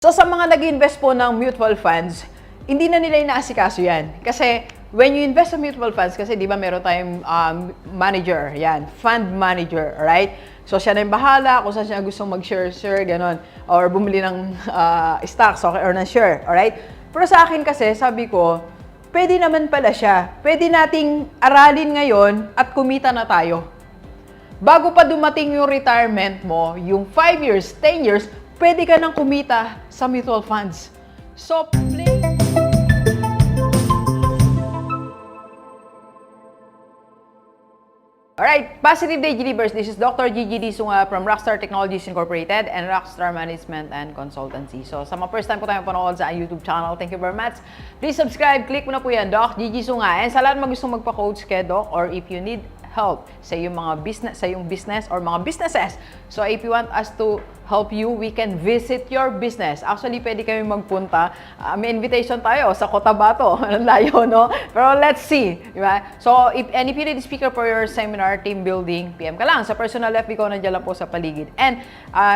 So sa mga nag-invest po ng mutual funds, hindi na nila inaasikaso yan. Kasi when you invest sa mutual funds, kasi di ba meron tayong manager, yan, fund manager, alright? So siya na yung bahala kung saan siya gustong mag-share, ganon, or bumili ng stocks, okay, or ng share, alright? Pero sa akin kasi, sabi ko, pwede naman pala siya. Pwede nating aralin ngayon at kumita na tayo. Bago pa dumating yung retirement mo, yung 5 years, 10 years, pwede ka nang kumita sa mutual funds. So, Alright, Positive Day Gilibers. This is Dr. Gigi Disunga from Rockstar Technologies Incorporated and Rockstar Management and Consultancy. So, sa mga first time po tayong panood sa YouTube channel, thank you very much. Please subscribe, click mo na po yan, Doc Gigi Sunga. And sa lahat mga gustong magpa-coach kay Doc, or if you need help sa iyong mga business, sa iyong business or mga businesses. So if you want us to help you, we can visit your business. Actually, pwede kami magpunta. May invitation tayo sa Cotabato. Layo, no? Pero let's see. Diba? So, if you need a speaker for your seminar, team building, PM ka lang. Sa personal FB ko, nandiyan lang po sa paligid. And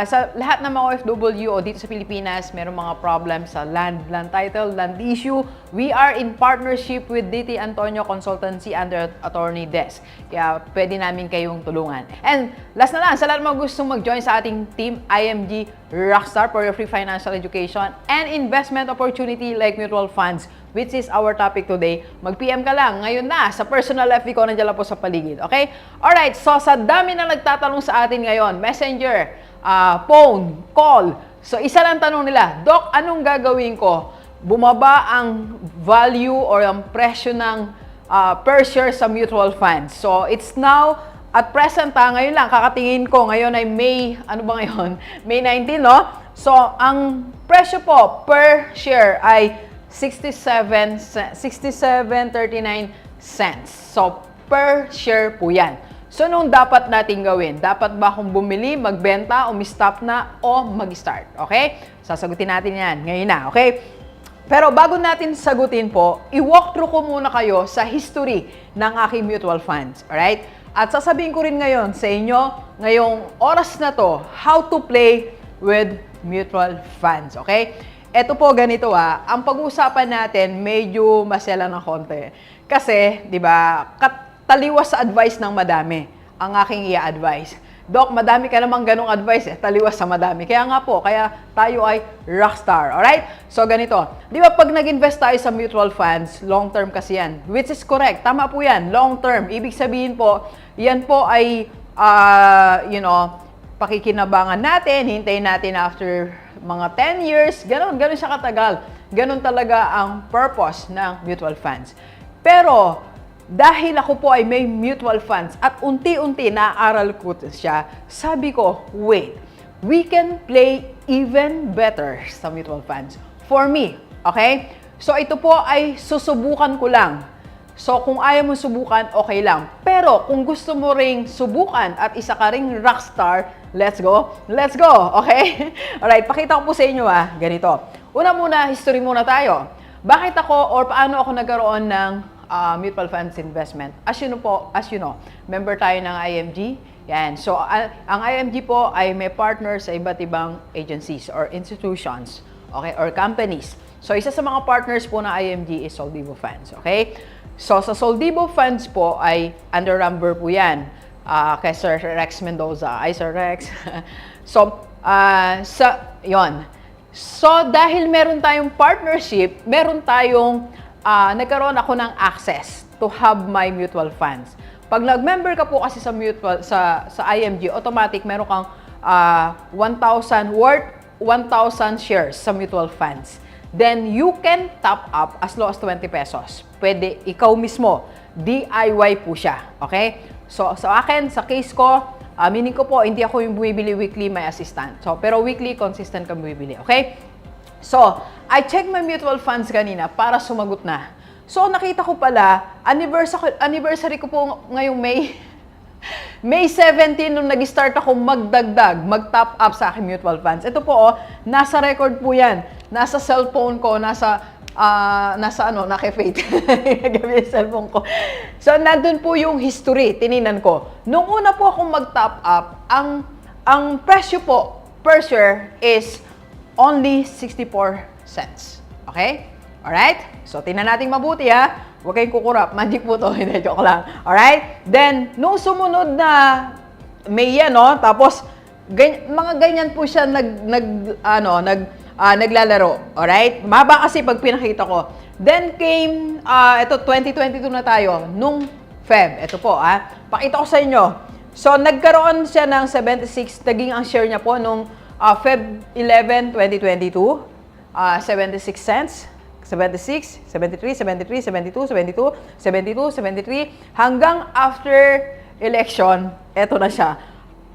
sa lahat ng mga OFW o dito sa Pilipinas, merong mga problem sa land title, land issue. We are in partnership with DT Antonio Consultancy under Attorney Des. Kaya pwede namin kayong tulungan. And last na lang, sa lahat mga gustong mag-join sa ating team, IMG Rockstar for your free financial education and investment opportunity like mutual funds, which is our topic today. Mag-PM ka lang ngayon na sa personal FB ko, nandiyan lang po sa paligid. Okay? Alright, so sa dami na nagtatanong sa atin ngayon, messenger, phone, call. So isa lang tanong nila, Doc, anong gagawin ko? Bumaba ang value or ang presyo ng per share sa mutual funds. So it's now at present, ngayon lang, kakatingin ko, ngayon ay May, ano ba ngayon? May 19, no? So, ang presyo po per share ay 67.39 cents. So, per share po yan. So, nung dapat natin gawin? Dapat ba akong bumili, magbenta, stop na, o mag-start? Okay? Sasagutin natin yan ngayon na, okay? Pero bago natin sagutin po, i-walk through ko muna kayo sa history ng aking mutual funds. Alright? At sasabihin ko rin ngayon sa inyo, ngayong oras na to, how to play with mutual funds, okay? Ito po ganito ang pag-uusapan natin medyo masela ng konti. Kasi, di ba, taliwas sa advice ng madami ang aking i-advise. Doc, madami ka namang ganong advice taliwas sa madami. Kaya nga po, kaya tayo ay rockstar, alright? So, ganito. Di ba, pag nag-invest tayo sa mutual funds, long term kasi yan, which is correct. Tama po yan, long term. Ibig sabihin po, yan po ay, pakikinabangan natin, hintayin natin after mga 10 years, ganon siya katagal. Ganon talaga ang purpose ng mutual funds. Pero, dahil ako po ay may mutual funds at unti-unti naaral ko siya, sabi ko, wait, we can play even better sa mutual funds. For me, okay? So ito po ay susubukan ko lang. So kung ayaw mo subukan, okay lang. Pero kung gusto mo ring subukan at isa ka ring rockstar, let's go. Let's go, okay? Alright, pakita ko po sa inyo ganito. Una muna, history muna tayo. Bakit ako or paano ako nagkaroon ng mutual funds investment? As you know, member tayo ng IMG. Yan. So, ang IMG po ay may partner sa iba't ibang agencies or institutions, okay, or companies. So, isa sa mga partners po ng IMG is Soldivo Funds, okay? So, sa Soldivo Funds po ay under number po yan kay Sir Rex Mendoza. Ay, Sir Rex. So, yon. So, dahil meron tayong partnership, meron tayong nagkaroon ako ng access to have my mutual funds. Pag nag-member ka po kasi sa mutual sa IMG, automatic meron kang 1,000 shares sa mutual funds. Then you can top up as low as 20 pesos. Pwede ikaw mismo, DIY po siya, okay? So sa akin, sa case ko, meaning ko po hindi ako yung bumibili weekly, may assistant. So pero weekly consistent kang bumibili, okay? So, I checked my mutual funds kanina para sumagot na. So, nakita ko pala, anniversary ko po ngayong May 17 nung nag-start ako magdagdag, mag-top up sa aking mutual funds. Ito po, nasa record po yan. Nasa cellphone ko, naka-fate. Nagabi yung cellphone ko. So, nandun po yung history, tininan ko. Nung una po akong mag-top up, ang presyo po per share is only 64 cents. Okay? Alright? So, tingnan natin mabuti ha. Huwag kayong kukurap. Magic po to. Hindi, joke lang. Alright? Then, nung sumunod na May yan, no? Tapos, mga ganyan po siya naglalaro. Alright? Maba kasi pag pinakita ko. Then came, ito 2022 na tayo, nung Feb. Ito po, pakita ko sa inyo. So, nagkaroon siya ng 76, naging ang share niya po nung Feb 11, 2022. 76 cents. 76, 73, 73, 72, 72, 72, 73. Hanggang after election, eto na siya.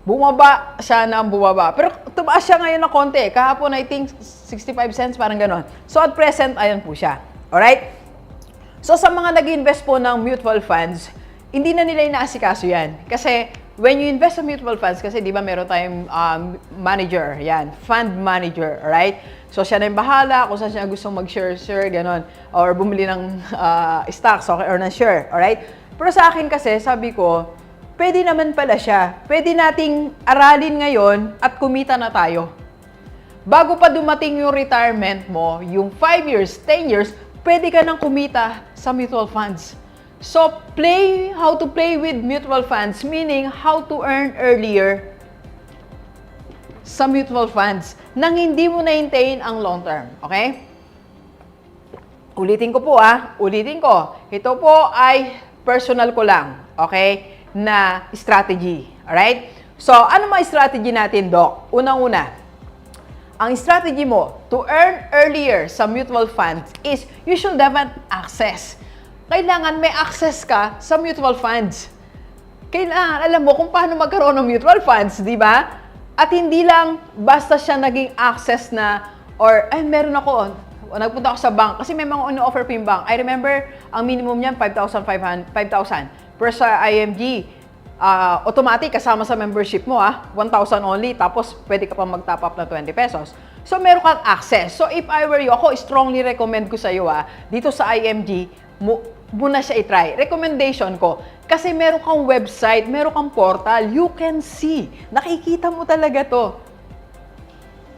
Bumaba siya ng bumaba. Pero tumaas siya ngayon ng konti. Kahapon, I think, 65 cents, parang ganon. So, at present, ayan po siya. Alright? So, sa mga nag-invest po ng mutual funds, hindi na nila inaasikaso yan. Kasi, when you invest sa mutual funds, kasi di ba meron tayong manager, yan, fund manager, alright? So, siya na yung bahala kung saan siya gusto mag-share, ganon. Or bumili ng stocks, okay, or ng share, alright? Pero sa akin kasi, sabi ko, pwede naman pala siya. Pwede nating aralin ngayon at kumita na tayo. Bago pa dumating yung retirement mo, yung 5 years, 10 years, pwede ka nang kumita sa mutual funds. So, how to play with mutual funds, meaning how to earn earlier sa mutual funds nang hindi mo na-maintain ang long term. Okay? Ulitin ko po ulitin ko. Ito po ay personal ko lang, okay, na strategy. Alright? So, ano mga strategy natin, Doc? Unang-una, ang strategy mo to earn earlier sa mutual funds is you should have an access. Kailangan may access ka sa mutual funds. Kailangan, alam mo kung paano magkaroon ng mutual funds, di ba? At hindi lang basta siya naging access na, or, meron ako, nagpunta ako sa bank, kasi may mga offer pa yung bank. I remember, ang minimum niyan, 5,000. Pero sa IMG, automatic, kasama sa membership mo, 1,000 only, tapos pwede ka pa mag-top up ng 20 pesos. So, meron kang access. So, if I were you, ako strongly recommend ko sa iyo, dito sa IMG, muna siya i-try. Recommendation ko, kasi meron kang website, meron kang portal, you can see. Nakikita mo talaga to.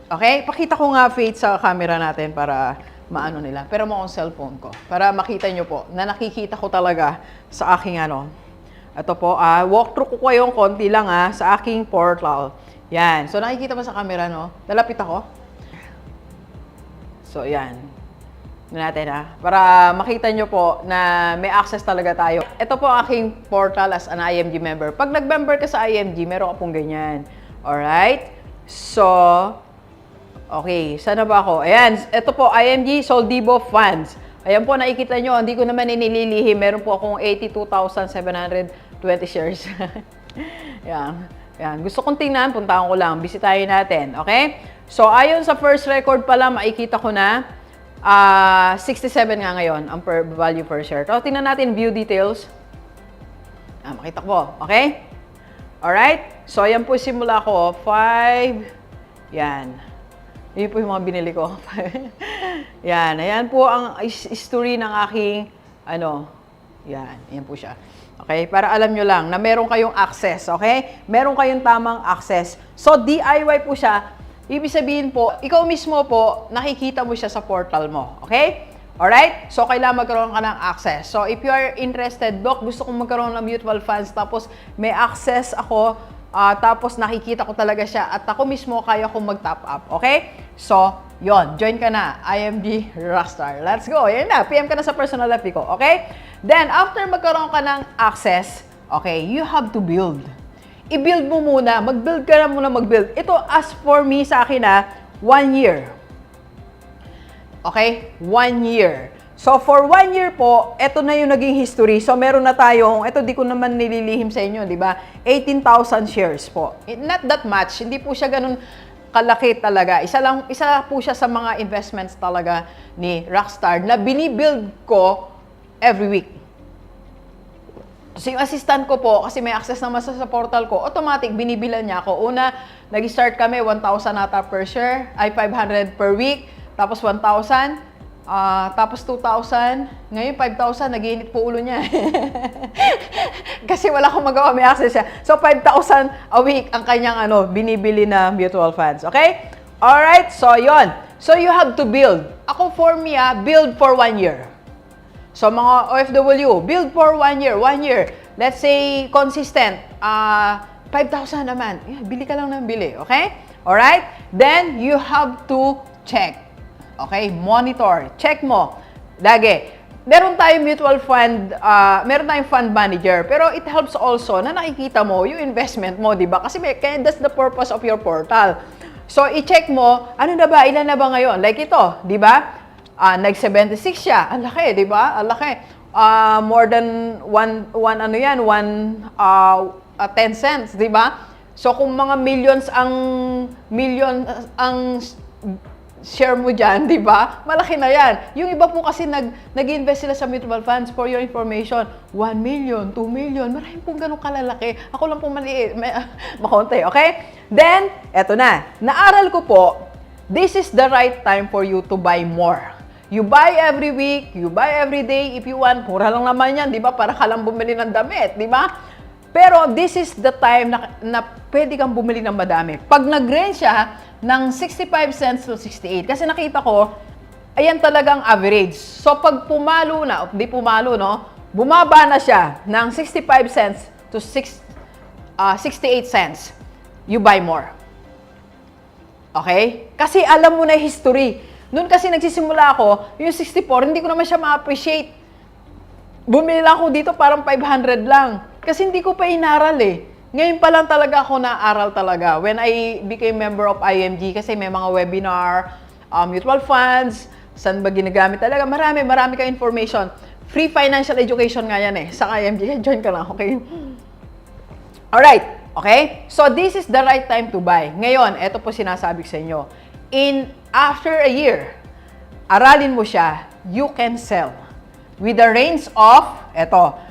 Okay? Pakita ko nga, Faith, sa camera natin para maano nila. Pero mo akong cellphone ko. Para makita nyo po na nakikita ko talaga sa aking Ito po, walkthrough ko kayong konti lang sa aking portal. Yan. So, nakikita mo sa camera, no? Lalapit ako. So, yan. Natin para makita nyo po na may access talaga tayo. Ito po ang aking portal as an IMG member. Pag nag-member ka sa IMG, meron ka pong ganyan. Alright? So, okay. Sana ba ako? Ayan. Ito po, IMG Soldibo Funds. Ayan po, nakikita nyo. Hindi ko naman inililihim. Meron po akong 82,720 shares. Yan. Yan. Gusto kong tingnan, puntahan ko lang. Bisitahin natin. Okay? So, ayon sa first record pala, makikita ko na 67 nga ngayon ang value per share. So, tingnan natin view details. Makita ko. Okay? Alright? So, ayan po simula ko. 5. Yan. Yun po yung mga binili ko. Yan. Ayan po ang history ng aking, yan. Ayan po siya. Okay? Para alam nyo lang na meron kayong access. Okay? Meron kayong tamang access. So, DIY po siya. Ibig sabihin po, ikaw mismo po, nakikita mo siya sa portal mo. Okay? Alright? So, kailangan magkaroon ka ng access. So, if you are interested, Doc, gusto kong magkaroon ng mutual funds, tapos may access ako, tapos nakikita ko talaga siya, at ako mismo kaya kong mag-top up. Okay? So, yon, join ka na. IMG Rockstar. Let's go. Yan na. PM ka na sa personal FB ko. Okay? Then, after magkaroon ka ng access, okay, you have to build. I-build mo muna. Mag-build ka na muna mag-build. Ito, as for me, sa akin 1 year. Okay? 1 year. So, for 1 year po, ito na yung naging history. So, meron na tayong, ito di ko naman nililihim sa inyo, di ba? 18,000 shares po. Not that much. Hindi po siya ganun kalaki talaga. Isa po siya sa mga investments talaga ni Rockstar na binibuild ko every week. So, yung assistant ko po, kasi may access naman sa portal ko, automatic, binibilan niya ako. Una, nag-start kami, 1,000 ata per share, ay 500 per week, tapos 1,000, tapos 2,000, ngayon 5,000, nag-iinit po ulo niya. Kasi wala akong magawa, may access siya. So, 5,000 a week ang kanyang binibili na mutual funds. Okay? Alright, so yon. So you have to build. Ako for me, build for 1 year. So mga OFW, build for 1 year. 1 year. Let's say consistent. 5,000 naman. Bili ka lang ng bili. Okay? Alright? Then you have to check. Okay? Monitor. Check mo. Lagi. Meron tayong mutual fund, meron tayong fund manager, pero it helps also na nakikita mo yung investment mo, di ba? Kasi that's the purpose of your portal. So, i-check mo, ano na ba, ilan na ba ngayon? Like ito, di ba? Nag-76 siya. Ang laki, di ba? Ang laki. More than 10 cents, di ba? So, kung mga millions ang share mo dyan, di ba? Malaki na yan. Yung iba po kasi nag-invest sila sa mutual funds for your information. 1 million, 2 million, marami pong ganun kalalaki. Ako lang pong maliit, makonti, okay? Then, eto na. Naaral ko po, this is the right time for you to buy more. You buy every week, you buy every day if you want. Mura lang naman yan, di ba? Para ka lang bumili ng damit, di ba? Pero this is the time na pwede kang bumili ng madami. Pag nag-range siya ng 65 cents to 68, kasi nakita ko, ayan talagang average. So pag pumalo na, di pumalo, no? Bumaba na siya ng 65 cents to 68 cents. You buy more. Okay? Kasi alam mo na history. Noon kasi nagsisimula ako, yung 64, hindi ko naman siya ma-appreciate. Bumili lang ako dito parang 500 lang. Kasi hindi ko pa inaral eh. Ngayon pa lang talaga ako naaral talaga. When I became member of IMG, kasi may mga webinar, mutual funds, saan ba ginagamit talaga. Marami ka information. Free financial education nga yan eh. Sa IMG, join ka lang, okay? Alright, okay? So this is the right time to buy. Ngayon, eto po sinasabi ko sa inyo. After a year, aralin mo siya, you can sell. With a range of, eto,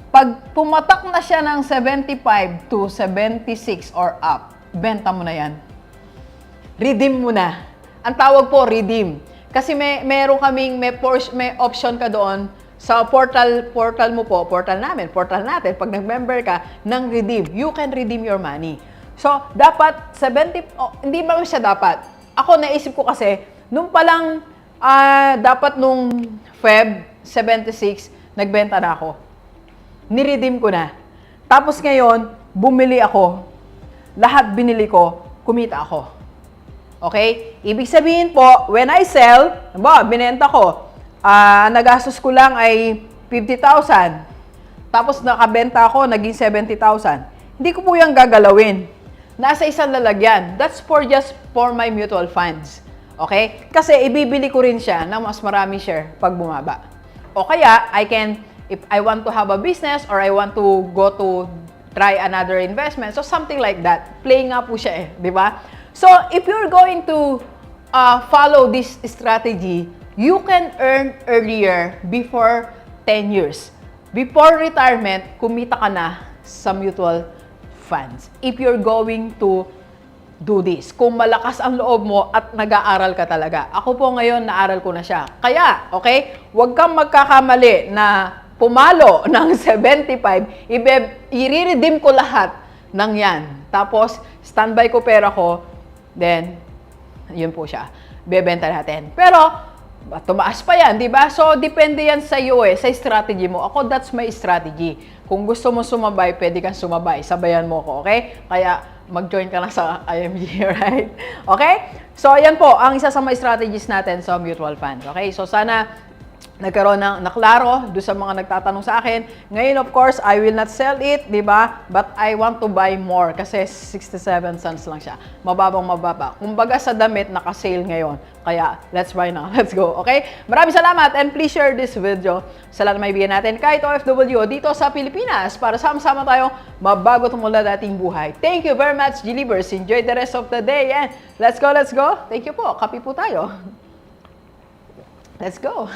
pag pumatak na siya ng 75 to 76 or up, benta mo na yan. Redeem mo na. Ang tawag po, redeem. Kasi meron kaming, may option ka doon sa portal mo po, portal natin, pag nag-member ka, ng redeem. You can redeem your money. So, dapat 70, hindi ba siya dapat? Ako naisip ko kasi, nung palang, dapat nung Feb 76, nagbenta na ako. Niredeem ko na. Tapos ngayon, bumili ako. Lahat binili ko, kumita ako. Okay? Ibig sabihin po, when I sell, binenta ko, nagastos ko lang ay 50,000. Tapos nakabenta ako, naging 70,000. Hindi ko po yung gagalawin. Nasa isang lalagyan. That's just for my mutual funds. Okay? Kasi ibibili ko rin siya ng mas marami share pag bumaba. O kaya, if I want to have a business or I want to go to try another investment, so something like that. Play nga po siya eh, di ba? So, if you're going to follow this strategy, you can earn earlier before 10 years. Before retirement, kumita ka na sa mutual funds. If you're going to do this. Kung malakas ang loob mo at nag-aaral ka talaga. Ako po ngayon, naaral ko na siya. Kaya, okay, huwag kang magkakamali na pumalo ng 75, i-redeem ko lahat ng yan. Tapos, standby ko pera ko, then, yun po siya. Bebenta natin. Pero, tumaas pa yan, di ba? So, depende yan sa iyo eh, sa strategy mo. Ako, that's my strategy. Kung gusto mo sumabay, pwede kang sumabay. Sabayan mo ko, okay? Kaya, mag-join ka lang sa IMG, right? Okay? So, ayan po, ang isa sa mga strategies natin sa mutual fund. Okay? So, sana nagkaroon ng naklaro doon sa mga nagtatanong sa akin. Ngayon, of course, I will not sell it, di ba? But I want to buy more kasi 67 cents lang siya. Mababang mababa. Kumbaga sa damit, naka-sale ngayon. Kaya, let's buy now. Let's go. Okay? Maraming salamat and please share this video sa lahat ng maibigan natin kahit OFW dito sa Pilipinas para sama-sama tayong mabago tumula dating buhay. Thank you very much, G-Libers. Enjoy the rest of the day and let's go, let's go. Thank you po. Kape po tayo. Let's go.